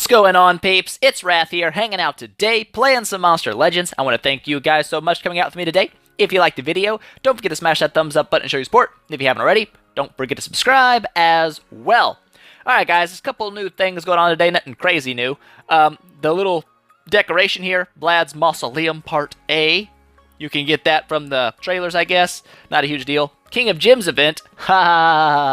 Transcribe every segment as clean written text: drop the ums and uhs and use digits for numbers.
What's going on, peeps? It's Wrath here, hanging out today, playing some Monster Legends. I want to thank you guys so much for coming out with me today. If you liked the video, don't forget to smash that thumbs up button and show your support. If you haven't already, don't forget to subscribe as well. Alright guys, there's a couple new things going on today, nothing crazy new. The little decoration here, Vlad's Mausoleum Part A. You can get that from the trailers, I guess. Not a huge deal. King of Gyms event. Ha!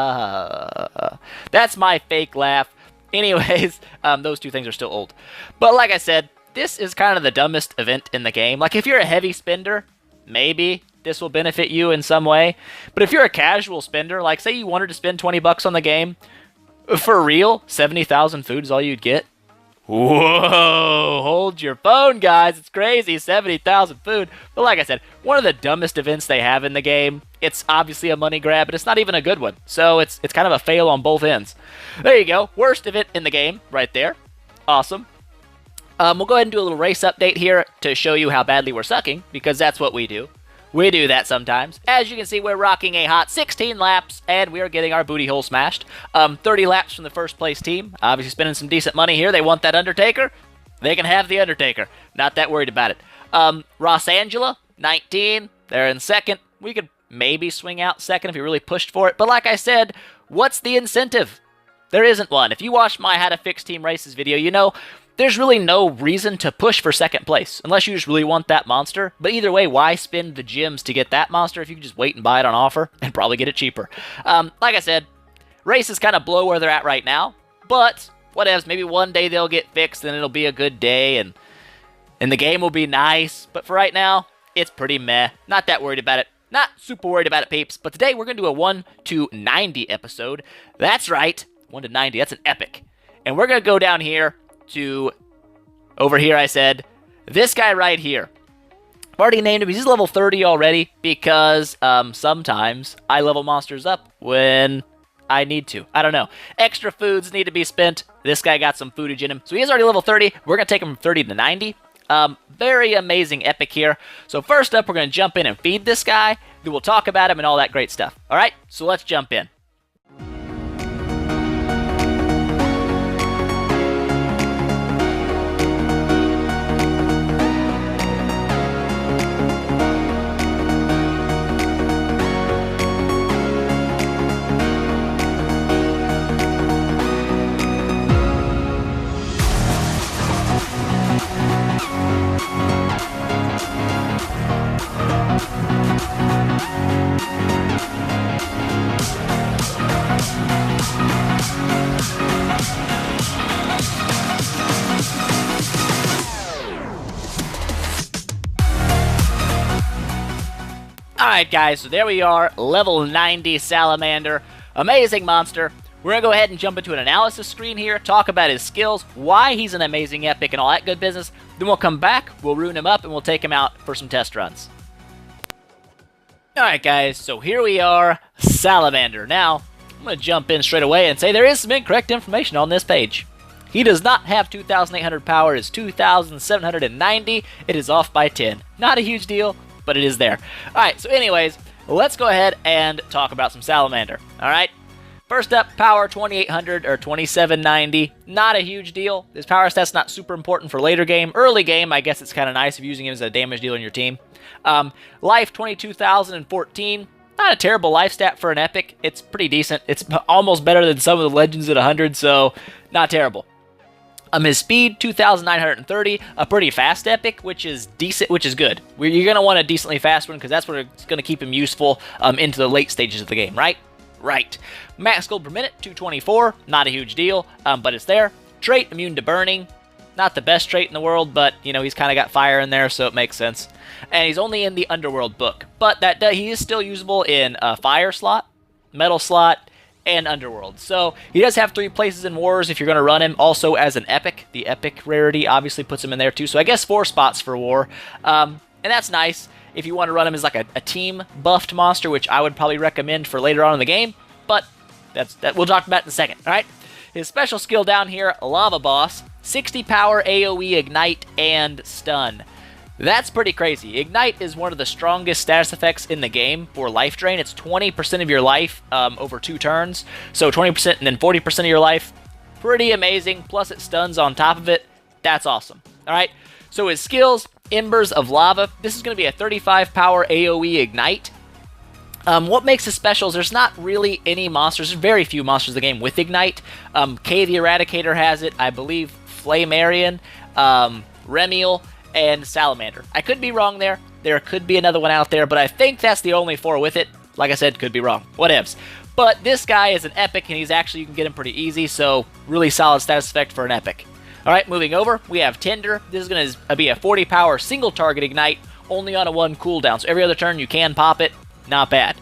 That's my fake laugh. Anyways, those two things are still old. But like I said, this is kind of the dumbest event in the game. Like, if you're a heavy spender, maybe this will benefit you in some way. But if you're a casual spender, like say you wanted to spend 20 bucks on the game, for real, 70,000 food is all you'd get? Whoa, hold your phone, guys. It's crazy, 70,000 food. But like I said, one of the dumbest events they have in the game. It's obviously a money grab, but it's not even a good one. So it's kind of a fail on both ends. There you go. Worst event in the game, right there. Awesome. We'll go ahead and do a little race update here to show you how badly we're sucking, because that's what we do. We do that sometimes. As you can see, we're rocking a hot 16 laps, and we are getting our booty hole smashed. 30 laps from the first place team. Obviously spending some decent money here. They want that Undertaker. They can have the Undertaker. Not that worried about it. Los Angeles, 19. They're in second. We could maybe swing out second if we really pushed for it. But like I said, what's the incentive? There isn't one. If you watched my How to Fix Team Races video, you know there's really no reason to push for second place, unless you just really want that monster. But either way, why spend the gems to get that monster if you can just wait and buy it on offer and probably get it cheaper? Like I said, races kind of blow where they're at right now, but whatevs. Maybe one day they'll get fixed and it'll be a good day and the game will be nice. But for right now, it's pretty meh. Not that worried about it. Not super worried about it, peeps. But today we're going to do a 1 to 90 episode. That's right, 1 to 90. That's an epic. And we're going to go down here to over here. I said this guy right here. I've already named him. He's level 30 already because sometimes I level monsters up when I need to. I don't know. Extra foods need to be spent. This guy got some footage in him, so he's already level 30. We're gonna take him from 30 to 90. Very amazing epic here. So first up, we're gonna jump in and feed this guy. Then we'll talk about him and all that great stuff. All right, so let's jump in. Alright guys, so there we are, level 90 Salamander. Amazing monster. We're going to go ahead and jump into an analysis screen here, talk about his skills, why he's an amazing epic and all that good business. Then we'll come back, we'll ruin him up, and we'll take him out for some test runs. Alright guys, so here we are, Salamander. Now, I'm going to jump in straight away and say there is some incorrect information on this page. He does not have 2,800 power, it's 2,790. It is off by 10. Not a huge deal, but it is there. Alright, so anyways, let's go ahead and talk about some Salamander. Alright, first up, power 2,800 or 2,790. Not a huge deal. His power stat's not super important for later game. Early game, I guess it's kind of nice if you're using him as a damage dealer in your team. Life 22,014. Not a terrible life stat for an epic. It's pretty decent. It's almost better than some of the legends at 100, so not terrible. His speed, 2,930, a pretty fast epic, which is decent, which is good. You're going to want a decently fast one, because that's what it's going to keep him useful into the late stages of the game, right? Right. Max gold per minute, 224, not a huge deal, but it's there. Trait, immune to burning, not the best trait in the world, but, you know, he's kind of got fire in there, so it makes sense. And he's only in the Underworld book, but he is still usable in Fire slot, Metal slot, and Underworld. So he does have 3 places in Wars if you're going to run him. Also as an epic. The epic rarity obviously puts him in there too. So I guess 4 spots for War. And that's nice if you want to run him as like a team buffed monster, which I would probably recommend for later on in the game. But that we'll talk about in a second. Alright. His special skill down here, Lava Boss. 60 power, AoE, Ignite, and Stun. That's pretty crazy. Ignite is one of the strongest status effects in the game for life drain. It's 20% of your life over 2 turns. So 20% and then 40% of your life. pretty amazing. Plus it stuns on top of it. That's awesome. All right. So his skills, Embers of Lava. This is going to be a 35 power AoE Ignite. What makes it special is there's not really any monsters. There's very few monsters in the game with Ignite. K the Eradicator has it. I believe Flamarian, Remiel, and Salamander. I could be wrong there. There could be another one out there, but I think that's the only 4 with it. Like I said, could be wrong. Whatevs. But this guy is an epic, and you can get him pretty easy, so really solid status effect for an epic. Alright, moving over, we have Tinder. This is going to be a 40 power single target Ignite, only on a 1 cooldown, so every other turn you can pop it. Not bad.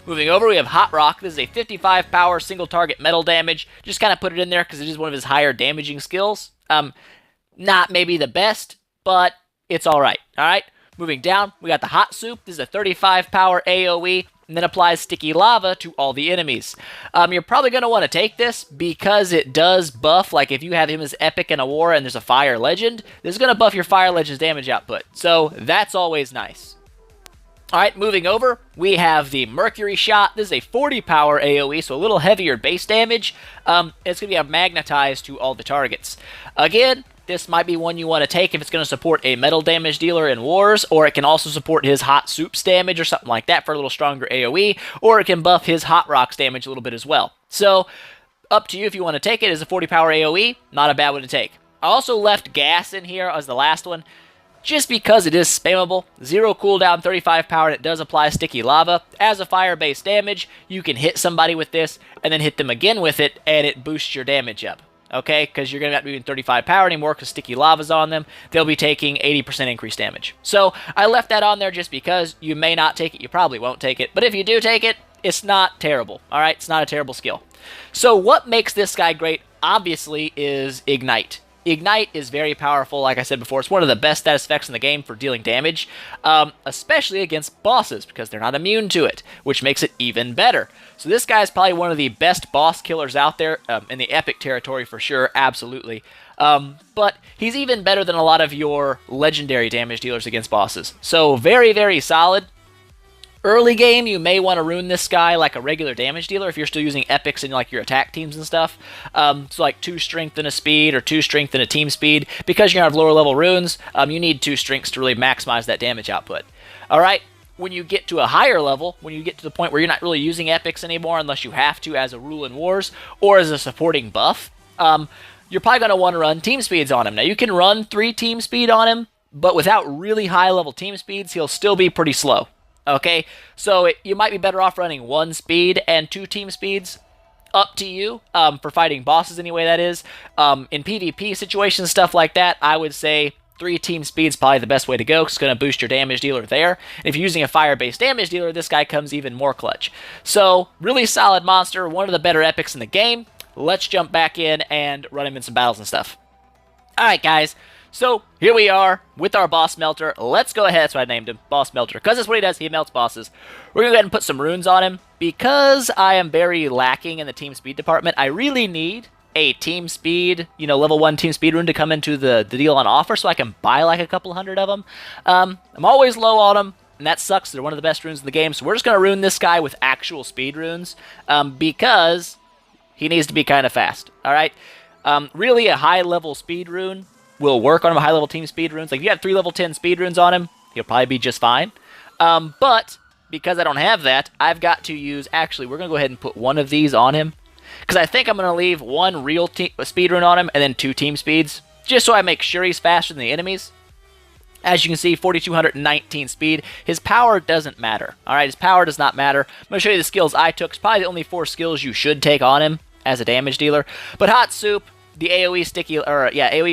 Moving over, we have Hot Rock. This is a 55 power single target metal damage. Just kind of put it in there because it is one of his higher damaging skills. Not maybe the best, but it's alright. Alright, moving down, we got the Hot Soup. This is a 35 power AoE, and then applies sticky lava to all the enemies. You're probably going to want to take this because it does buff, like if you have him as epic in a war and there's a fire legend, this is going to buff your fire legend's damage output. So that's always nice. Alright, moving over, we have the Mercury Shot. This is a 40 power AoE, so a little heavier base damage. It's going to be magnetized to all the targets. Again, this might be one you want to take if it's going to support a metal damage dealer in wars, or it can also support his Hot Soups damage or something like that for a little stronger AoE, or it can buff his Hot Rocks damage a little bit as well. So, up to you if you want to take it as a 40 power AoE, not a bad one to take. I also left Gas in here as the last one, just because it is spammable. 0 cooldown, 35 power, and it does apply sticky lava. As a fire-based damage, you can hit somebody with this, and then hit them again with it, and it boosts your damage up. Okay, because you're going to not be doing 35 power anymore because sticky lava's on them. They'll be taking 80% increased damage. So, I left that on there just because you may not take it. You probably won't take it. But if you do take it, it's not terrible. Alright, it's not a terrible skill. So, what makes this guy great, obviously, is Ignite. Ignite is very powerful, like I said before. It's one of the best status effects in the game for dealing damage, especially against bosses, because they're not immune to it, which makes it even better. So this guy is probably one of the best boss killers out there, in the epic territory for sure, absolutely. But he's even better than a lot of your legendary damage dealers against bosses. So very, very solid. Early game, you may want to rune this guy like a regular damage dealer if you're still using epics in like your attack teams and stuff. So like 2 strength and a speed or 2 strength and a team speed. Because you're going to have lower level runes, you need 2 strengths to really maximize that damage output. Alright, when you get to a higher level, when you get to the point where you're not really using epics anymore unless you have to as a rule in wars or as a supporting buff, you're probably going to want to run team speeds on him. Now you can run 3 team speed on him, but without really high level team speeds, he'll still be pretty slow. Okay, so you might be better off running 1 speed and 2 team speeds. Up to you, for fighting bosses anyway, that is. In PvP situations, stuff like that, I would say 3 team speeds probably the best way to go, because it's going to boost your damage dealer there. And if you're using a fire-based damage dealer, this guy comes even more clutch. So, really solid monster, one of the better epics in the game. Let's jump back in and run him in some battles and stuff. Alright guys, so here we are with our Boss Melter. Let's go ahead, that's what I named him, Boss Melter, because that's what he does, he melts bosses. We're going to go ahead and put some runes on him. Because I am very lacking in the team speed department, I really need a team speed, level 1 team speed rune to come into the deal on offer so I can buy like a couple hundred of them. I'm always low on them, and that sucks. They're one of the best runes in the game, so we're just going to rune this guy with actual speed runes, because he needs to be kind of fast, alright? Really, a high-level speed rune will work on him, high-level team speed runes. Like, if you have 3 level 10 speed runes on him, he'll probably be just fine. But, because I don't have that, I've got to use... Actually, we're going to go ahead and put 1 of these on him, because I think I'm going to leave 1 real speed rune on him, and then 2 team speeds, just so I make sure he's faster than the enemies. As you can see, 4,219 speed. His power doesn't matter. Alright, his power does not matter. I'm going to show you the skills I took. It's probably the only 4 skills you should take on him as a damage dealer. But Hot Soup, the AoE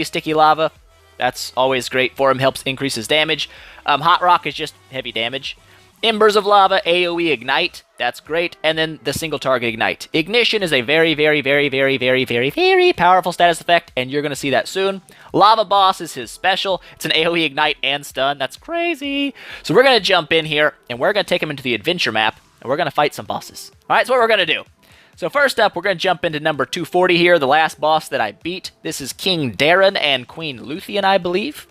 sticky lava, that's always great for him, helps increase his damage. Hot Rock is just heavy damage. Embers of Lava, AoE Ignite, that's great. And then the single target Ignite. Ignition is a very, very, very, very, very, very, very powerful status effect, and you're going to see that soon. Lava Boss is his special. It's an AoE Ignite and stun. That's crazy. So we're going to jump in here, and we're going to take him into the adventure map, and we're going to fight some bosses. Alright, so what we're going to do. So first up, we're going to jump into number 240 here, the last boss that I beat. This is King Darren and Queen Luthien, I believe.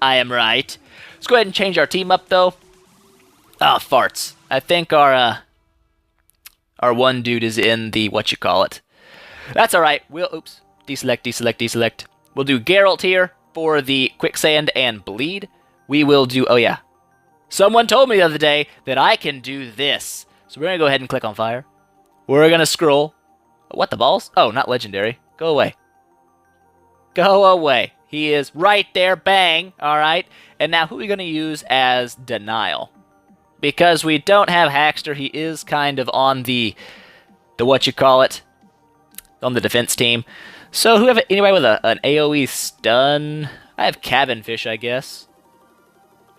I am right. Let's go ahead and change our team up, though. Oh, farts. I think our one dude is in the, That's alright. We'll, oops, deselect, deselect, deselect. We'll do Geralt here for the quicksand and bleed. We will do, oh yeah. Someone told me the other day that I can do this. So we're going to go ahead and click on fire. We're going to scroll. What, the balls? Oh, not legendary. Go away. Go away. He is right there. Bang. Alright. And now who are we going to use as denial? Because we don't have Hackster, he is kind of on the what you call it, on the defense team. So who have anybody with an AoE stun? I have Cabin Fish, I guess.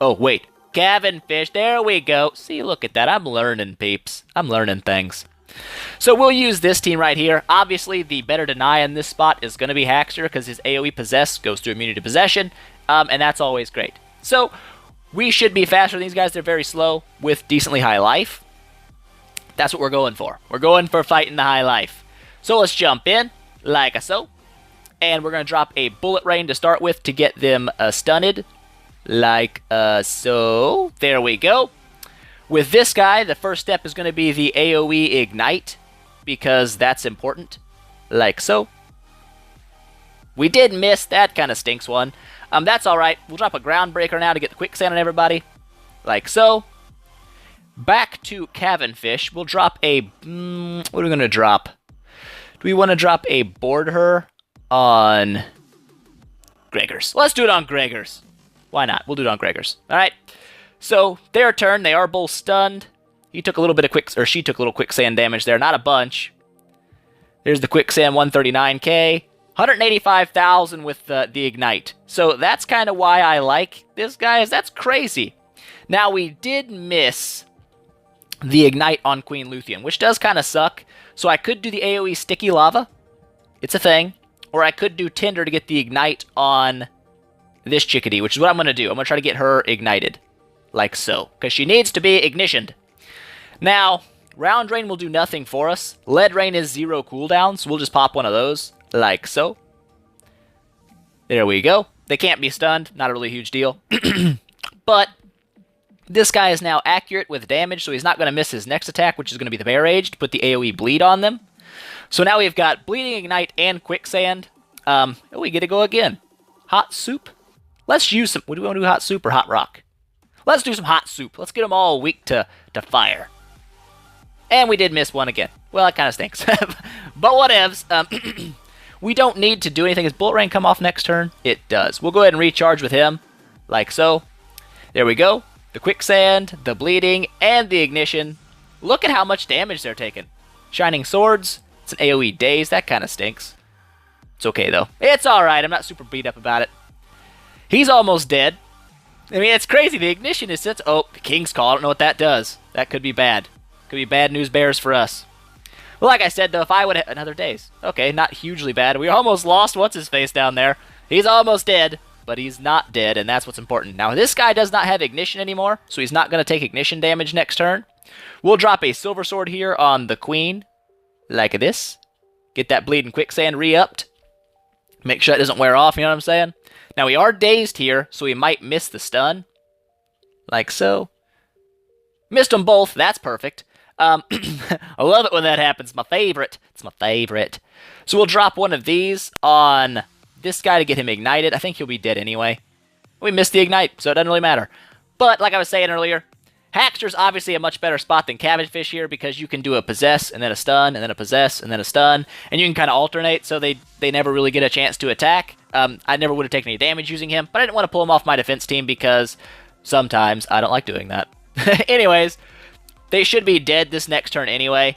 Oh, wait. Cabin Fish. There we go. See, look at that. I'm learning, peeps. I'm learning things. So we'll use this team right here. Obviously, the better deny in this spot is going to be Hackster because his AoE possess goes through immunity to possession, and that's always great. So we should be faster than these guys. They're very slow with decently high life. That's what we're going for. We're going for fighting the high life. So let's jump in, like so. And we're going to drop a bullet rain to start with to get them stunned, like so. There we go. With this guy, the first step is going to be the AoE Ignite, because that's important, like so. We did miss. That kind of stinks one. That's alright. We'll drop a Groundbreaker now to get the quicksand on everybody, like so. Back to Cabin Fish. We'll drop a... what are we going to drop? Do we want to drop a Board Her on Gregors? Let's do it on Gregors. Why not? We'll do it on Gregors. Alright. So, their turn. They are both stunned. He took a little bit of she took a little quicksand damage there. Not a bunch. There's the quicksand 139k. 185,000 with the Ignite. So, that's kind of why I like this guy. That's crazy. Now, we did miss the Ignite on Queen Luthien, which does kind of suck. So I could do the AoE Sticky Lava. It's a thing. Or I could do Tinder to get the Ignite on this chickadee, which is what I'm going to do. I'm going to try to get her ignited. Like so. Because she needs to be ignitioned. Now, Round Rain will do nothing for us. Lead Rain is 0 cooldown, so we'll just pop one of those. Like so. There we go. They can't be stunned. Not a really huge deal. But this guy is now accurate with damage, so he's not going to miss his next attack, which is going to be the Bear Rage, to put the AoE Bleed on them. So now we've got Bleeding Ignite and Quicksand. We get to go again. Hot Soup. Let's use some... What do we want to do, Hot Soup or Hot Rock? Let's do some Hot Soup. Let's get them all weak to fire. And we did miss one again. Well, that kind of stinks. But whatevs. We don't need to do anything. Does Bullet Rain come off next turn? It does. We'll go ahead and recharge with him. Like so. There we go. The Quicksand, the Bleeding, and the Ignition. Look at how much damage they're taking. Shining Swords. It's an AoE Daze. That kind of stinks. It's okay, though. It's alright. I'm not super beat up about it. He's almost dead. I mean, it's crazy. The Ignition is such... Oh, the King's Call. I don't know what that does. That could be bad. Could be bad news bears for us. Well, like I said, though, if I would have... Another Daze. Okay, not hugely bad. We almost lost What's-His-Face down there. He's almost dead. But he's not dead, and that's what's important. Now, this guy does not have Ignition anymore, so he's not going to take Ignition damage next turn. We'll drop a Silver Sword here on the Queen, like this. Get that Bleeding Quicksand re-upped. Make sure it doesn't wear off, you know what I'm saying? Now, we are dazed here, so we might miss the stun. Like so. Missed them both. That's perfect. I love it when that happens. My favorite. It's my favorite. So we'll drop one of these on this guy to get him ignited. I think he'll be dead anyway. We missed the Ignite, so it doesn't really matter. But, like I was saying earlier, Hackster's obviously a much better spot than Cabbage Fish here because you can do a Possess, and then a Stun, and then a Possess, and then a Stun, and you can kind of alternate, so they never really get a chance to attack. I never would have taken any damage using him, but I didn't want to pull him off my defense team because sometimes I don't like doing that. Anyways, they should be dead this next turn anyway.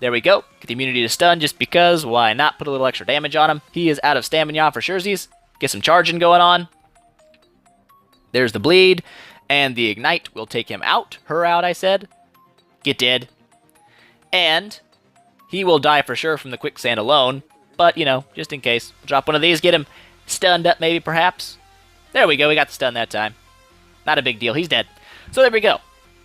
There we go. Get the immunity to stun just because. Why not put a little extra damage on him? He is out of stamina for surezies. Get some charging going on. There's the bleed. And the ignite will take him out. Her out, I said. Get dead. And he will die for sure from the quicksand alone. But, you know, just in case. Drop one of these. Get him stunned up maybe, perhaps. There we go. We got the stun that time. Not a big deal. He's dead. So there we go.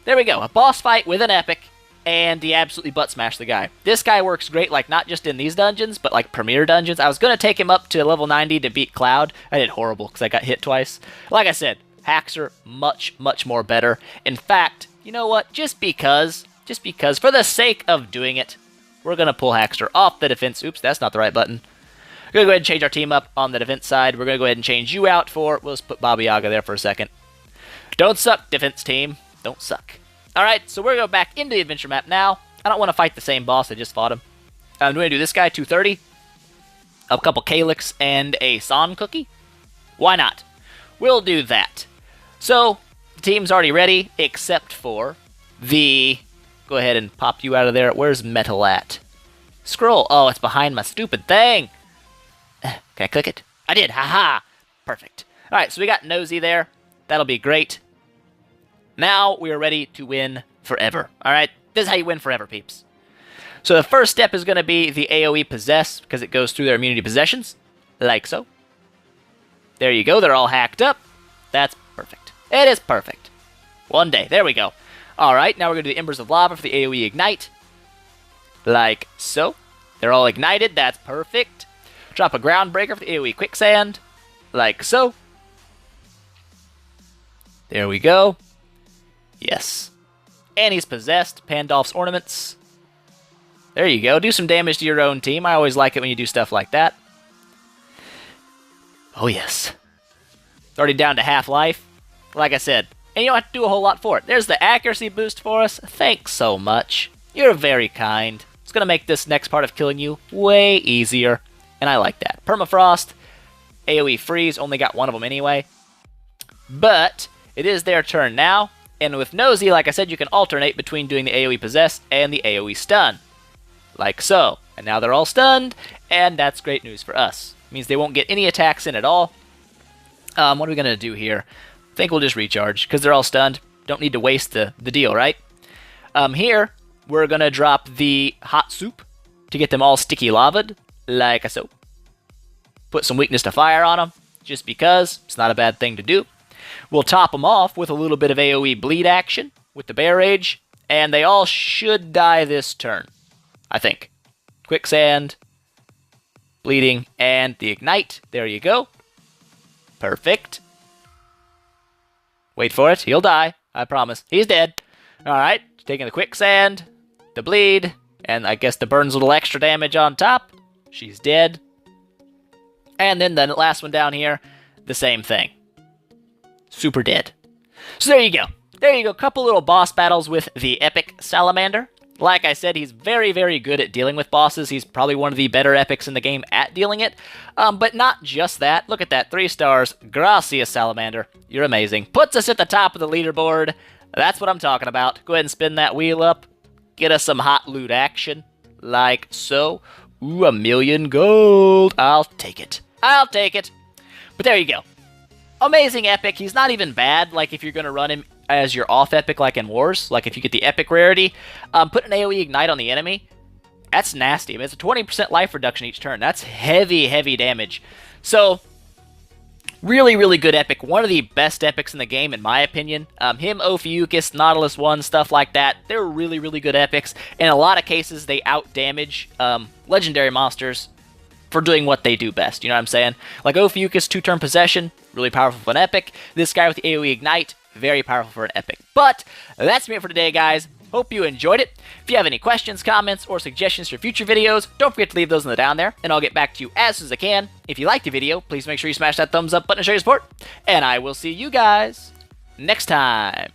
There we go. A boss fight with an epic. And he absolutely butt smashed the guy. This guy works great, like, not just in these dungeons, but, like, premier dungeons. I was going to take him up to level 90 to beat Cloud. I did horrible because I got hit twice. Like I said, hacks are much, much more better. In fact, you know what? Just because, for the sake of doing it, we're we're going to pull Hackster off the defense. Oops, that's not the right button. We're going to go ahead and change our team up on the defense side. We're going to go ahead and change you out for, we'll just put Baba Yaga there for a second. Don't suck, defense team. Don't suck. Alright, so we're going to go back into the adventure map now. I don't want to fight the same boss. I just fought him. I'm going to do this guy, 230. A couple Calyx and a San cookie. Why not? We'll do that. So, the team's already ready, except for the... Go ahead and pop you out of there. Where's Metal at? Scroll. Oh, it's behind my stupid thing. Can I click it? I did. Haha. Perfect. Alright, so we got Nosy there. That'll be great. Now we are ready to win forever. Alright, this is how you win forever, peeps. So the first step is going to be the AoE Possess, because it goes through their immunity possessions. Like so. There you go. They're all hacked up. That's perfect. It is perfect. One day. There we go. Alright, now we're going to do the Embers of Lava for the AoE Ignite. Like so. They're all ignited. That's perfect. Drop a Groundbreaker for the AoE Quicksand. Like so. There we go. Yes. And he's possessed. Pandolf's Ornaments. There you go. Do some damage to your own team. I always like it when you do stuff like that. Oh, yes. Already down to half life. Like I said. And you don't have to do a whole lot for it. There's the accuracy boost for us. Thanks so much. You're very kind. It's going to make this next part of killing you way easier. And I like that. Permafrost. AoE Freeze. Only got one of them anyway. But it is their turn now. And with Nosy, like I said, you can alternate between doing the AoE Possess and the AoE Stun. Like so. And now they're all stunned. And that's great news for us. It means they won't get any attacks in at all. What are we going to do here? I think we'll just recharge, because they're all stunned. Don't need to waste the deal, right? Here, we're going to drop the Hot Soup to get them all sticky lava'd, like so. Put some weakness to fire on them, just because. It's not a bad thing to do. We'll top them off with a little bit of AoE bleed action with the Bear Rage, and they all should die this turn, I think. Quicksand, bleeding, and the Ignite. There you go. Perfect. Wait for it. He'll die. I promise. He's dead. Alright. Taking the Quicksand, the bleed, and I guess the burns a little extra damage on top. She's dead. And then the last one down here, the same thing. Super dead. So there you go. There you go. Couple little boss battles with the epic Salamander. Like I said, he's very, very good at dealing with bosses. He's probably one of the better epics in the game at dealing it. But not just that. Look at that. 3 stars. Gracias, Salamander. You're amazing. Puts us at the top of the leaderboard. That's what I'm talking about. Go ahead and spin that wheel up. Get us some hot loot action. Like so. Ooh, 1,000,000 gold. I'll take it. I'll take it. But there you go. Amazing epic. He's not even bad, like if you're going to run him as your off epic like in Wars. Like if you get the epic rarity, put an AoE Ignite on the enemy. That's nasty. I mean, it's a 20% life reduction each turn. That's heavy, heavy damage. So, really, really good epic. One of the best epics in the game, in my opinion. Him, Ophiuchus, Nautilus 1, stuff like that. They're really, really good epics. In a lot of cases, they out-damage legendary monsters for doing what they do best. You know what I'm saying? Like Ophiuchus, 2-turn possession, really powerful for an epic. This guy with the AoE Ignite, very powerful for an epic. But that's it for today, guys. Hope you enjoyed it. If you have any questions, comments, or suggestions for future videos, don't forget to leave those in the down there, and I'll get back to you as soon as I can. If you liked the video, please make sure you smash that thumbs up button to show your support, and I will see you guys next time.